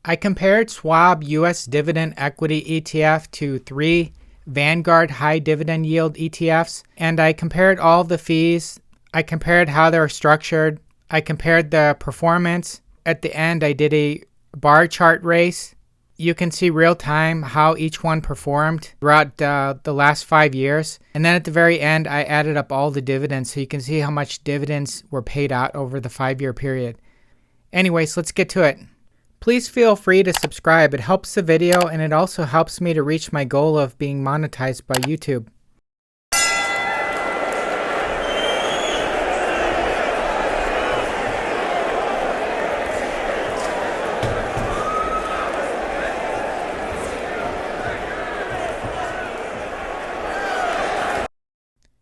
I compared Schwab US Dividend Equity ETF to 3 Vanguard High Dividend Yield ETFs, and I compared all of the fees. I compared how they're structured. I compared the performance. At the end, I did a bar chart race. You can see real time how each one performed throughout the last 5 years. And then at the very end, I added up all the dividends so you can see how much dividends were paid out over the 5-year period. Anyways, let's get to it. Please feel free to subscribe. It helps the video and it also helps me to reach my goal of being monetized by YouTube.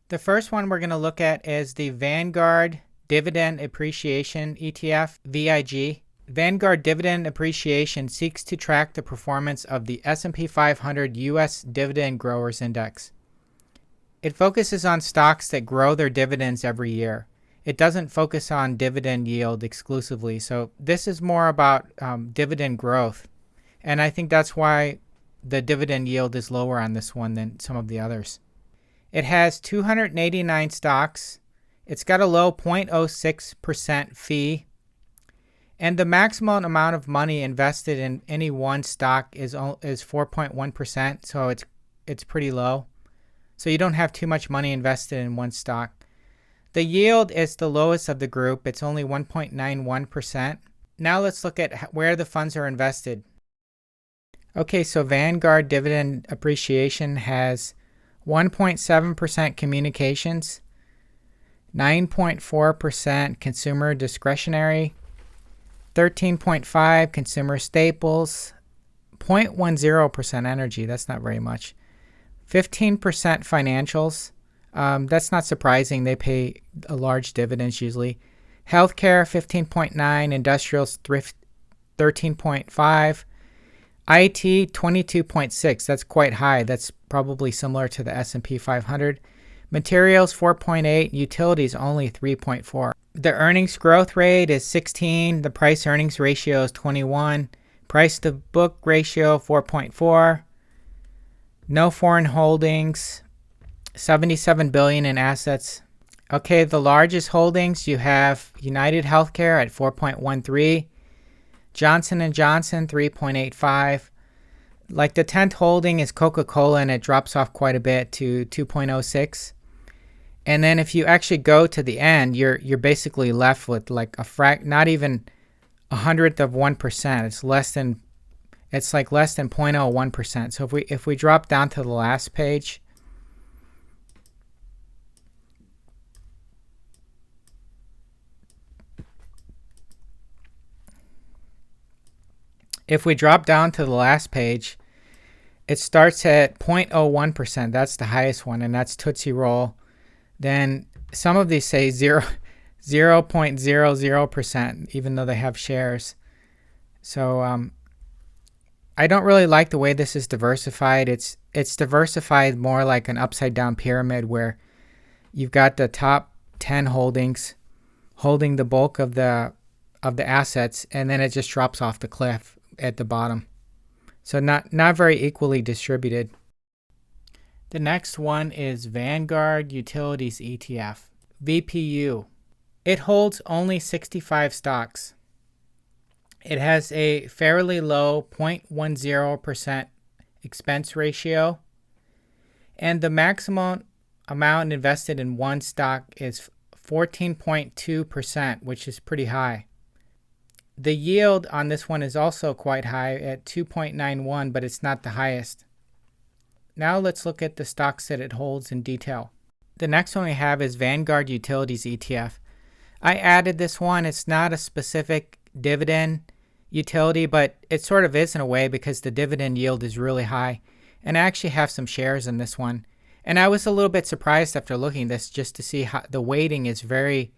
The first one we're going to look at is the Vanguard Dividend Appreciation ETF VIG. Vanguard Dividend Appreciation seeks to track the performance of the S&P 500 U.S. Dividend Growers Index. It focuses on stocks that grow their dividends every year. It doesn't focus on dividend yield exclusively, so this is more about dividend growth. And I think that's why the dividend yield is lower on this one than some of the others. It has 289 stocks. It's got a low 0.06% fee. And the maximum amount of money invested in any one stock is 4.1%, so it's pretty low. So you don't have too much money invested in one stock. The yield is the lowest of the group. It's only 1.91%. Now let's look at where the funds are invested. Okay, so Vanguard Dividend Appreciation has 1.7% communications, 9.4% consumer discretionary, 13.5% consumer staples, 0.10% energy, that's not very much, 15% financials, that's not surprising, they pay a large dividends usually, healthcare 15.9%, industrials 13.5%, IT 22.6%, that's quite high, that's probably similar to the S&P 500, materials 4.8%, utilities only 3.4%. The earnings growth rate is 16, the price earnings ratio is 21, price to book ratio 4.4, no foreign holdings, 77 billion in assets. Okay, the largest holdings you have United Healthcare at 4.13, Johnson & Johnson 3.85. Like the 10th holding is Coca-Cola and it drops off quite a bit to 2.06. And then if you actually go to the end, you're basically left with like not even 100th of 1%. It's less than 0.01%. So if we drop down to the last page, it starts at 0.01%. That's the highest one, and that's Tootsie Roll. Then some of these say 0.00%, even though they have shares. So I don't really like the way this is diversified. It's diversified more like an upside down pyramid where you've got the top 10 holdings holding the bulk of the assets, and then it just drops off the cliff at the bottom. So not very equally distributed. The next one is Vanguard Utilities ETF, VPU. It holds only 65 stocks. It has a fairly low 0.10% expense ratio, and the maximum amount invested in one stock is 14.2%, which is pretty high. The yield on this one is also quite high at 2.91, but it's not the highest. Now let's look at the stocks that it holds in detail. The next one we have is Vanguard Utilities ETF. I added this one. It's not a specific dividend utility, but it sort of is in a way because the dividend yield is really high. And I actually have some shares in this one. And I was a little bit surprised after looking at this just to see how the weighting is very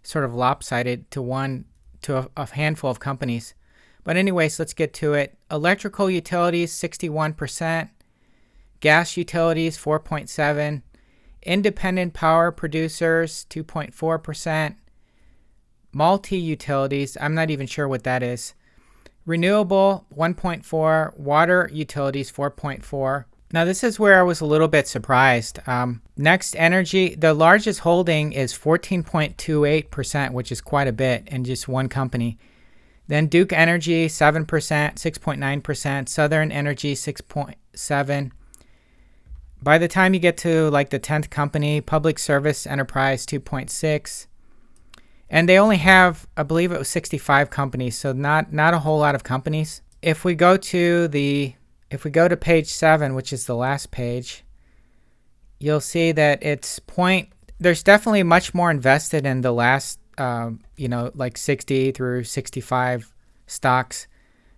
sort of lopsided to a handful of companies. But anyways, let's get to it. Electrical utilities, 61%. Gas utilities, 4.7%. Independent power producers, 2.4%. Multi-utilities, I'm not even sure what that is. Renewable 1.4, water utilities 4.4. Now this is where I was a little bit surprised. Next energy, the largest holding is 14.28%, which is quite a bit in just one company. Then Duke Energy 7%, 6.9%, Southern Energy 6.7%. By the time you get to like the 10th company, Public Service Enterprise 2.6%. And they only have, I believe it was 65 companies, so not a whole lot of companies. If we go to page 7, which is the last page, you'll see that there's definitely much more invested in the last, like 60 through 65 stocks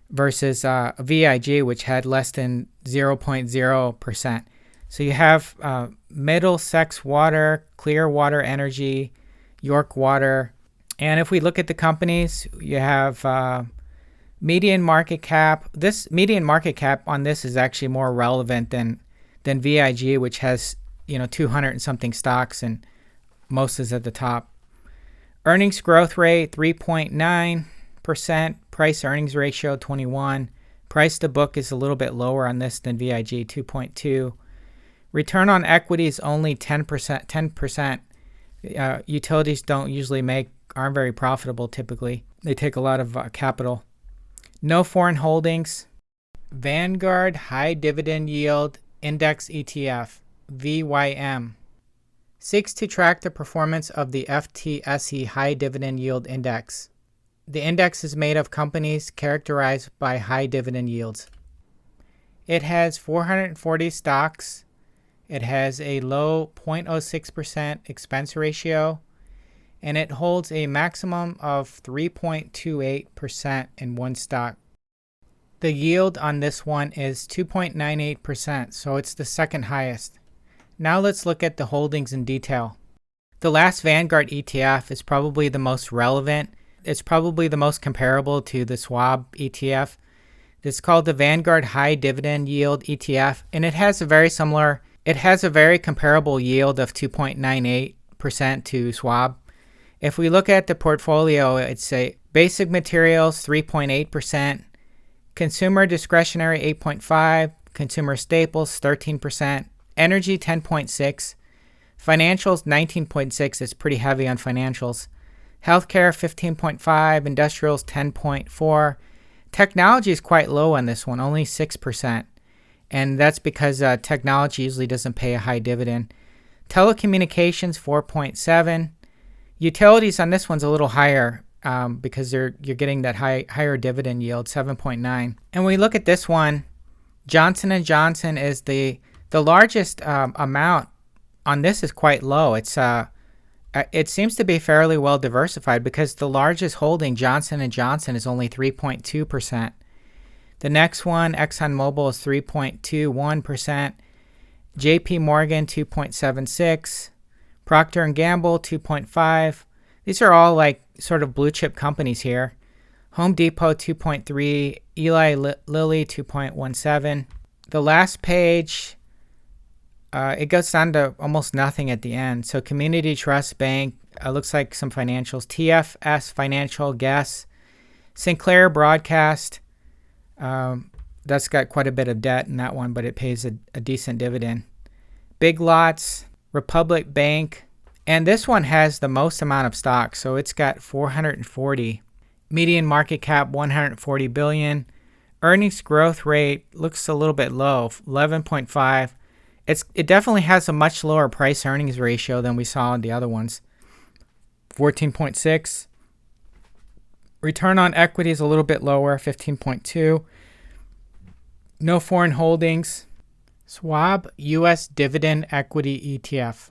versus VIG, which had less than 0.0%. So you have Middlesex Water, Clearwater Energy, York Water. And if we look at the companies, you have median market cap. This median market cap on this is actually more relevant than VIG, which has 200 and something stocks, and most is at the top. Earnings growth rate 3.9%. Price earnings ratio 21. Price to book is a little bit lower on this than VIG, 2.2. Return on equity is only 10%. 10%. Utilities aren't very profitable typically. They take a lot of capital. No foreign holdings. Vanguard High Dividend Yield Index ETF, VYM. Seeks to track the performance of the FTSE High Dividend Yield Index. The index is made of companies characterized by high dividend yields. It has 440 stocks. It has a low 0.06% expense ratio, and it holds a maximum of 3.28% in one stock. The yield on this one is 2.98%, so it's the second highest. Now let's look at the holdings in detail. The last Vanguard ETF is probably the most relevant. It's probably the most comparable to the Schwab ETF. It's called the Vanguard High Dividend Yield ETF, and it has a very comparable yield of 2.98% to Schwab. If we look at the portfolio, it's a basic materials 3.8%, consumer discretionary 8.5%, consumer staples 13%, energy 10.6%, financials 19.6%. It's pretty heavy on financials. Healthcare 15.5%, industrials 10.4%. Technology is quite low on this one, only 6%. And that's because technology usually doesn't pay a high dividend. Telecommunications 4.7%. Utilities on this one's a little higher because you're getting that higher dividend yield, 7.9%. And we look at this one, Johnson & Johnson is the largest amount on this is quite low. It seems to be fairly well diversified because the largest holding, Johnson & Johnson, is only 3.2%. The next one, ExxonMobil, is 3.21%. JP Morgan 2.76%. Procter & Gamble 2.5%. These are all like sort of blue chip companies here. Home Depot 2.3%. Eli Lilly 2.17%. The last page, it goes down to almost nothing at the end. So Community Trust Bank, looks like some financials. TFS Financial, Guess. Sinclair Broadcast, that's got quite a bit of debt in that one, but it pays a decent dividend. Big Lots, Republic Bank, and this one has the most amount of stocks, so it's got 440. Median market cap 140 billion. Earnings growth rate looks a little bit low, 11.5. It definitely has a much lower price earnings ratio than we saw in the other ones. 14.6. Return on equity is a little bit lower, 15.2. No foreign holdings. Schwab U.S. Dividend Equity ETF.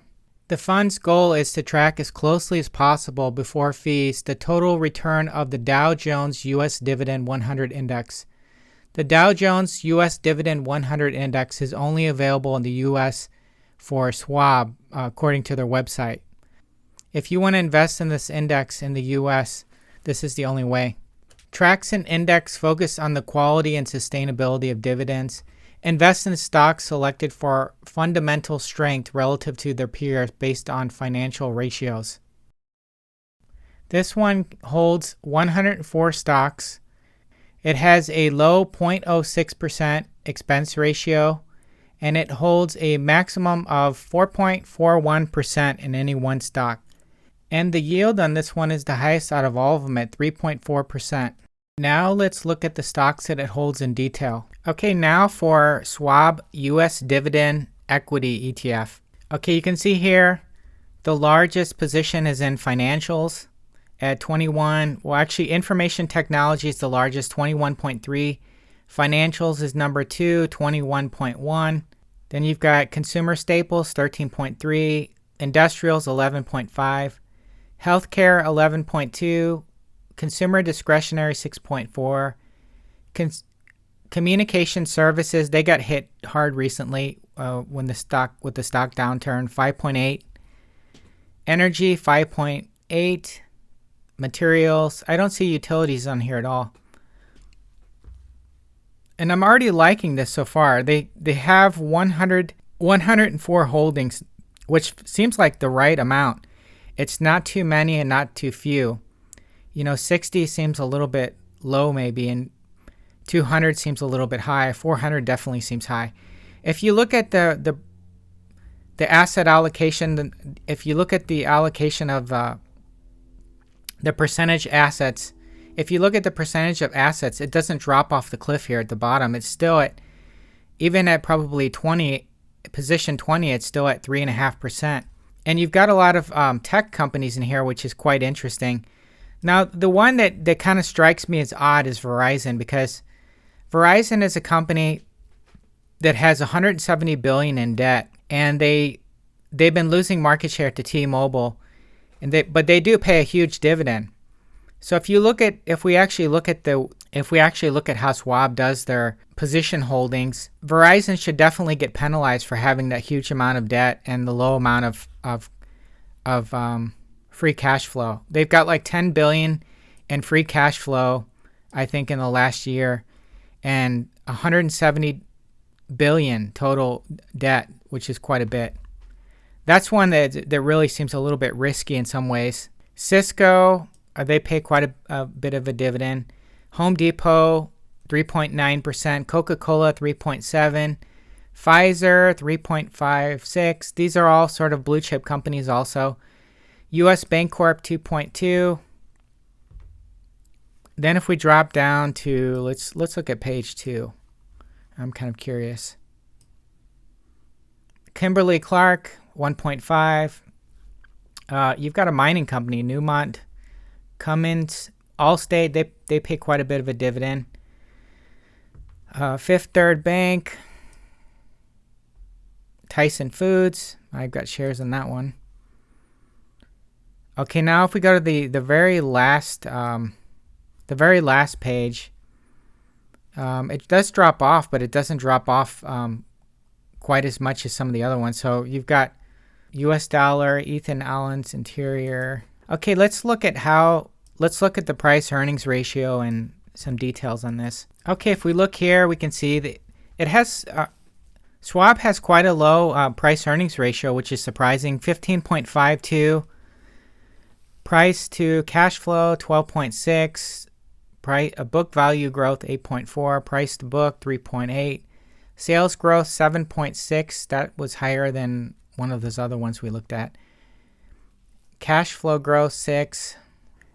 The fund's goal is to track as closely as possible before fees the total return of the Dow Jones U.S. Dividend 100 Index. The Dow Jones U.S. Dividend 100 Index is only available in the U.S. for Schwab, according to their website. If you want to invest in this index in the U.S., this is the only way. Tracks an index focused on the quality and sustainability of dividends. Invest in stocks selected for fundamental strength relative to their peers based on financial ratios. This one holds 104 stocks. It has a low 0.06% expense ratio, and it holds a maximum of 4.41% in any one stock. And the yield on this one is the highest out of all of them at 3.4%. Now let's look at the stocks that it holds in detail. Okay, now for Schwab US Dividend Equity ETF. Okay, you can see here the largest position is in financials at 21. Well, actually, information technology is the largest, 21.3. Financials is number 2, 21.1. Then you've got consumer staples, 13.3. Industrials, 11.5. Healthcare, 11.2. Consumer discretionary, 6.4. Communication services, they got hit hard recently with the stock downturn, 5.8. Energy, 5.8. Materials, I don't see utilities on here at all. And I'm already liking this so far. They have 104 holdings, which seems like the right amount. It's not too many and not too few. 60 seems a little bit low maybe, and 200 seems a little bit high. 400 definitely seems high. If you look at the asset allocation, if you look at the allocation of the percentage assets, if you look at the percentage of assets, it doesn't drop off the cliff here at the bottom. It's still at, even at probably position 20, it's still at 3.5%. And you've got a lot of tech companies in here, which is quite interesting. Now, the one that kind of strikes me as odd is Verizon, because Verizon is a company that has $170 billion in debt, and they've been losing market share to T-Mobile, but they do pay a huge dividend. So if we actually look at how Schwab does their position holdings, Verizon should definitely get penalized for having that huge amount of debt and the low amount of free cash flow. They've got like $10 billion in free cash flow, I think, in the last year, and $170 billion total debt, which is quite a bit. That's one that really seems a little bit risky in some ways. Cisco, they pay quite a bit of a dividend. Home Depot, 3.9%. Coca-Cola, 3.7%. Pfizer, 3.56%. These are all sort of blue chip companies also. U.S. Bancorp, 2.2%. Then if we drop down to, let's look at page 2. I'm kind of curious. Kimberly-Clark, 1.5%. You've got a mining company, Newmont, Cummins, Allstate, they pay quite a bit of a dividend. Fifth Third Bank, Tyson Foods, I've got shares in that one. Okay, now if we go to the very last page, it does drop off, but it doesn't drop off quite as much as some of the other ones. So you've got U.S. dollar, Ethan Allen's Interior. Okay, let's look at the price earnings ratio and some details on this. Okay, if we look here, we can see that it has Schwab has quite a low price earnings ratio, which is surprising. 15.52. Price to cash flow, 12.6. Book value growth, 8.4. Price to book, 3.8. Sales growth, 7.6. That was higher than one of those other ones we looked at. Cash flow growth, 6.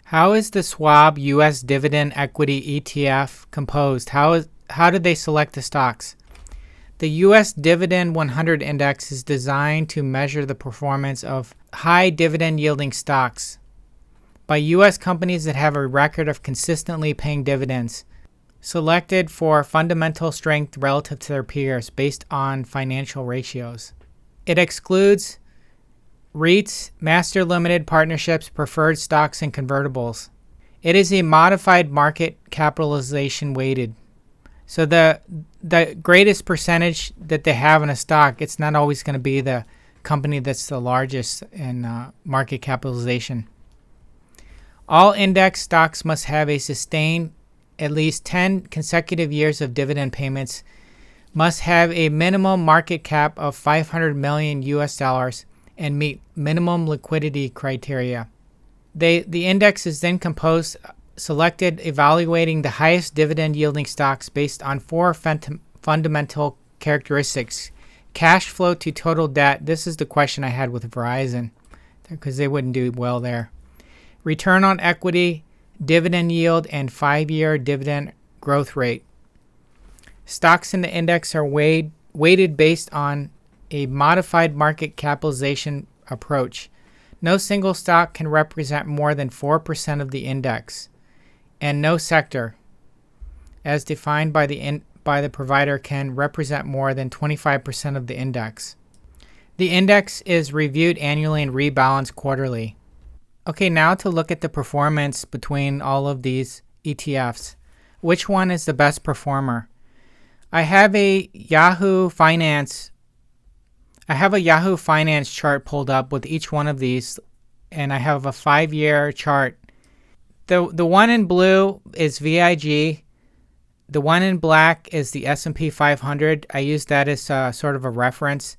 How is the Schwab US Dividend Equity ETF composed? How did they select the stocks? The US Dividend 100 Index is designed to measure the performance of high dividend yielding stocks by U.S. companies that have a record of consistently paying dividends, selected for fundamental strength relative to their peers based on financial ratios. It excludes REITs, master limited partnerships, preferred stocks, and convertibles. It is a modified market capitalization weighted. So the greatest percentage that they have in a stock, it's not always going to be the company that's the largest in market capitalization. All index stocks must have a sustained at least 10 consecutive years of dividend payments, must have a minimum market cap of $500 million US, and meet minimum liquidity criteria. The index is then composed selected evaluating the highest dividend yielding stocks based on four fundamental characteristics. Cash flow to total debt. This is the question I had with Verizon because they wouldn't do well there. Return on equity, dividend yield, and 5-year dividend growth rate. Stocks in the index are weighted based on a modified market capitalization approach. No single stock can represent more than 4% of the index, and no sector, as defined by the provider, can represent more than 25% of the index. The index is reviewed annually and rebalanced quarterly. Okay, now to look at the performance between all of these ETFs. Which one is the best performer? I have a Yahoo Finance chart pulled up with each one of these, and I have a 5-year chart. The one in blue is VIG. The one in black is the S&P 500. I use that as sort of a reference.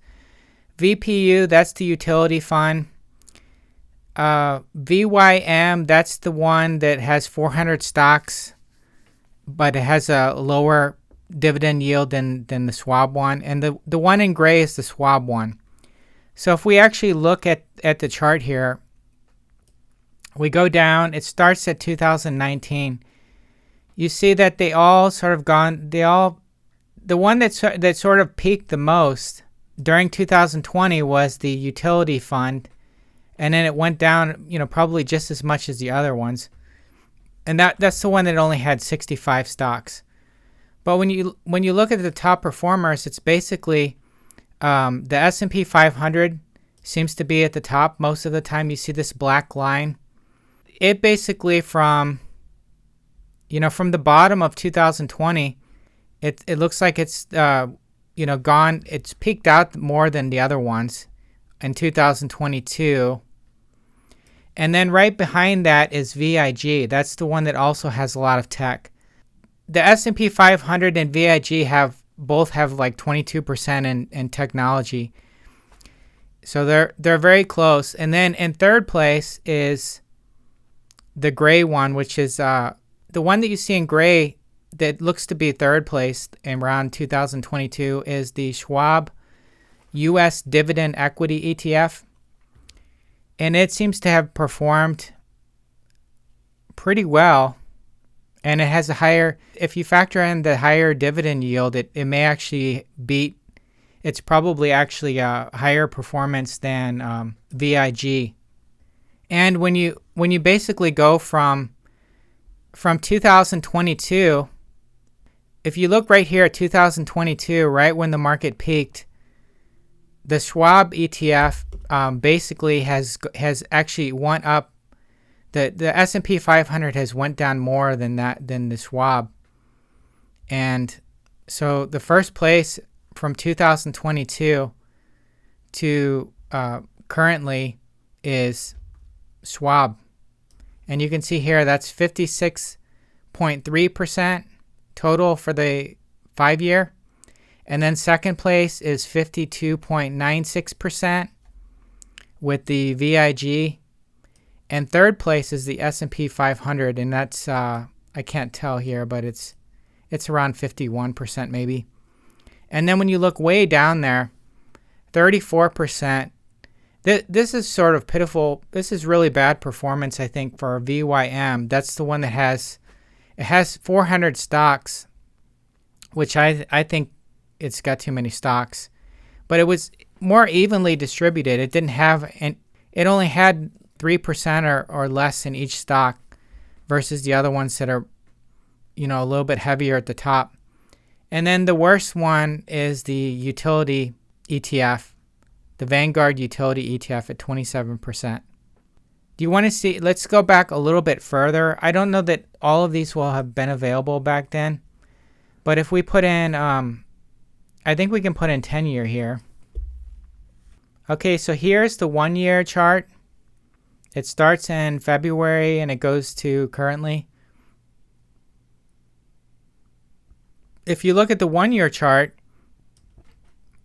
VPU, that's the utility fund. VYM, that's the one that has 400 stocks, but it has a lower dividend yield than the Schwab one. And the one in gray is the Schwab one. So if we actually look at the chart here, we go down, it starts at 2019. You see that they all sort of the one that sort of peaked the most during 2020 was the utility fund. And then it went down, probably just as much as the other ones. And that's the one that only had 65 stocks. But when you look at the top performers, it's basically the S&P 500 seems to be at the top most of the time. You see this black line. It basically from the bottom of 2020, it looks like it's gone. It's peaked out more than the other ones in 2022. And then right behind that is VIG. That's the one that also has a lot of tech. The S&P 500 and VIG both have like 22% in technology. So they're very close. And then in third place is the gray one, which is the one that you see in gray that looks to be third place in around 2022 is the Schwab US Dividend Equity ETF. And it seems to have performed pretty well. And it has a higher, if you factor in the higher dividend yield, it may actually beat, it's probably actually a higher performance than VIG. And when you basically go from 2022, if you look right here at 2022, right when the market peaked, the Schwab ETF basically has actually went up. The S&P 500 has went down more than the Schwab. And so the first place from 2022 to currently is Schwab. And you can see here that's 56.3% total for the 5-year. And then second place is 52.96% with the VIG. And third place is the S&P 500, and that's I can't tell here, but it's around 51% maybe. And then when you look way down there, 34%. This is sort of pitiful. This is really bad performance, I think, for VYM. That's the one that has 400 stocks, which I think it's got too many stocks. But it was more evenly distributed. It didn't have, and it only had 3% or less in each stock versus the other ones that are, a little bit heavier at the top. And then the worst one is the utility ETF, the Vanguard Utility ETF at 27%. Do you want to see, let's go back a little bit further. I don't know that all of these will have been available back then, but if we put in, I think we can put in 10-year here. Okay, so here's the 1-year chart. It starts in February and it goes to currently. If you look at the 1-year chart,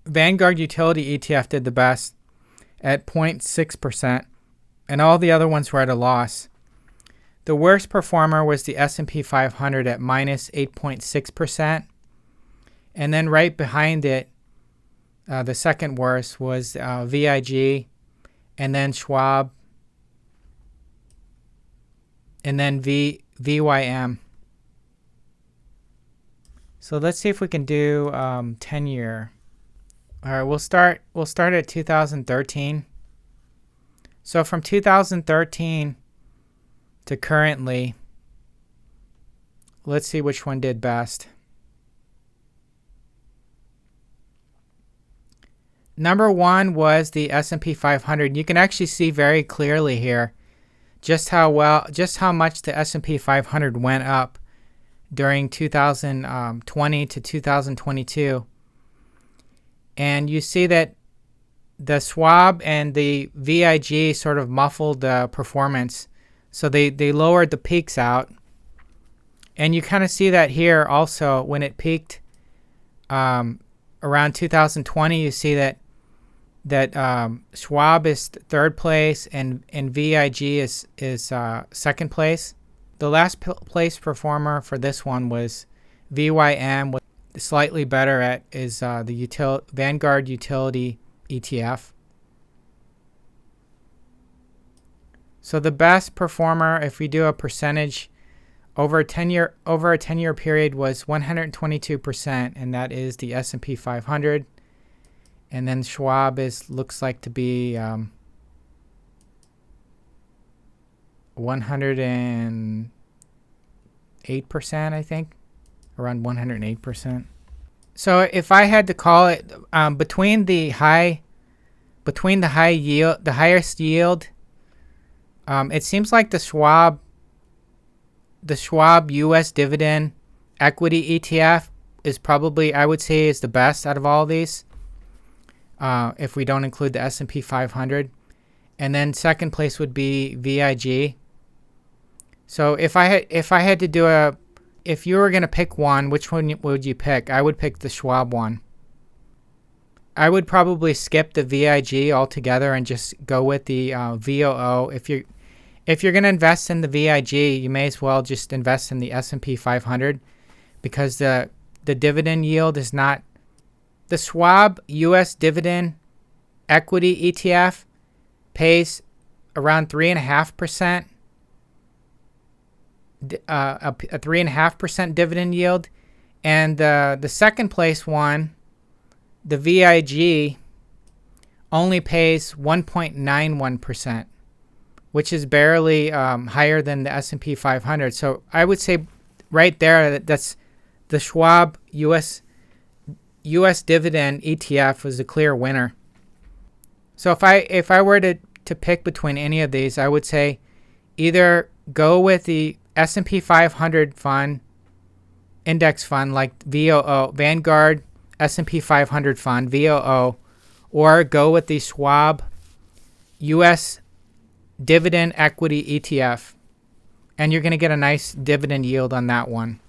Vanguard Utility ETF did the best at 0.6%, and all the other ones were at a loss. The worst performer was the S&P 500 at minus 8.6%. And then right behind it, the second worst was VIG, and then Schwab, and then VYM. So let's see if we can do 10-year. All right, we'll start at 2013. So from 2013 to currently, let's see which one did best. Number one was the S&P 500. You can actually see very clearly here just how much the S&P 500 went up during 2020 to 2022. And you see that the Schwab and the VIG sort of muffled the performance. So they lowered the peaks out. And you kind of see that here also when it peaked around 2020. You see that Schwab is third place and VIG is second place. The last place performer for this one was VYM, with slightly better at is the Vanguard Utility ETF. So the best performer, if we do a percentage over a 10-year period, was 122%, and that is the S&P 500. And then Schwab looks like to be 108%, I think, around 108%. So if I had to call it between the highest yield, it seems like the Schwab U.S. Dividend Equity ETF is probably, I would say, is the best out of all these. If we don't include the S&P 500, and then second place would be VIG. So if I had to do if you were going to pick one, which one would you pick? I would pick the Schwab one. I would probably skip the VIG altogether and just go with the VOO. If you're going to invest in the VIG, you may as well just invest in the S&P 500 because the dividend yield is not. The Schwab U.S. Dividend Equity ETF pays around 3.5%. A 3.5% dividend yield, and the second place one, the VIG, only pays 1.91%, which is barely higher than the S&P 500. So I would say right there that's the Schwab U.S. Dividend ETF was a clear winner. So if I were to pick between any of these, I would say either go with the S&P 500 fund, index fund like VOO, Vanguard S&P 500 fund, VOO, or go with the Schwab U.S. Dividend Equity ETF, and you're going to get a nice dividend yield on that one.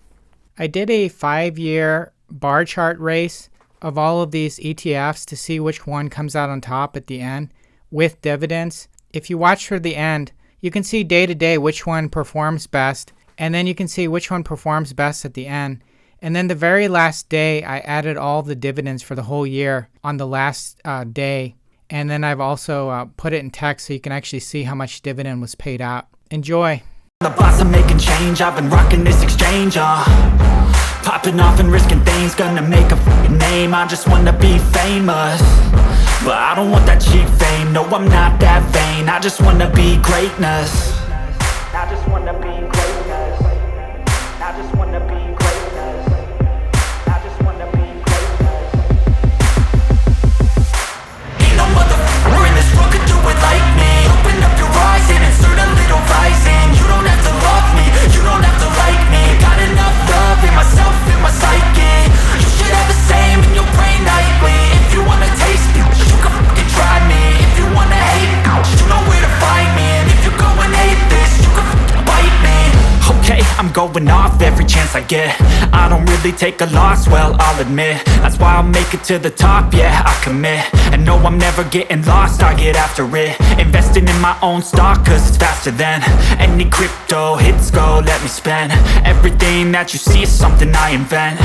I did a 5-year bar chart race of all of these ETFs to see which one comes out on top at the end with dividends. If you watch for the end, you can see day to day which one performs best, and then you can see which one performs best at the end. And then the very last day, I added all the dividends for the whole year on the last day. And then I've also put it in text so you can actually see how much dividend was paid out. Enjoy. The boss, I'm making change, I've been rocking this exchange, popping off and risking things, gonna make a name, I just wanna be famous. But I don't want that cheap fame, no I'm not that vain, I just wanna be greatness. I just wanna be greatness. I just wanna be greatness. I just wanna be greatness. Ain't no motherfucker in this world could do it like me. Open up your eyes and insert a little rising. You don't have to love me, you don't have to like me. Got enough love in myself, in my psyche. You should have the same in your brain nightly. If you wanna taste me, you can fucking try me. If you wanna hate me, you know where to find me. And if you're going hate going off every chance I get. I don't really take a loss, well, I'll admit. That's why I'll make it to the top, yeah, I commit. And no, I'm never getting lost, I get after it. Investing in my own stock, cause it's faster than any crypto hits go, let me spend. Everything that you see is something I invent,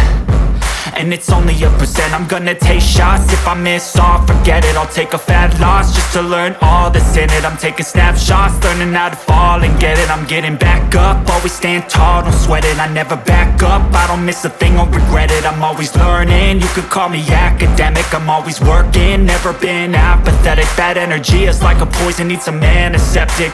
and it's only a percent. I'm gonna take shots, if I miss all, forget it. I'll take a fat loss just to learn all that's in it. I'm taking snapshots, learning how to fall and get it. I'm getting back up, always stand tall, don't sweat it. I never back up, I don't miss a thing or regret it. I'm always learning, you could call me academic. I'm always working, never been apathetic. Bad energy is like a poison, needs some antiseptic.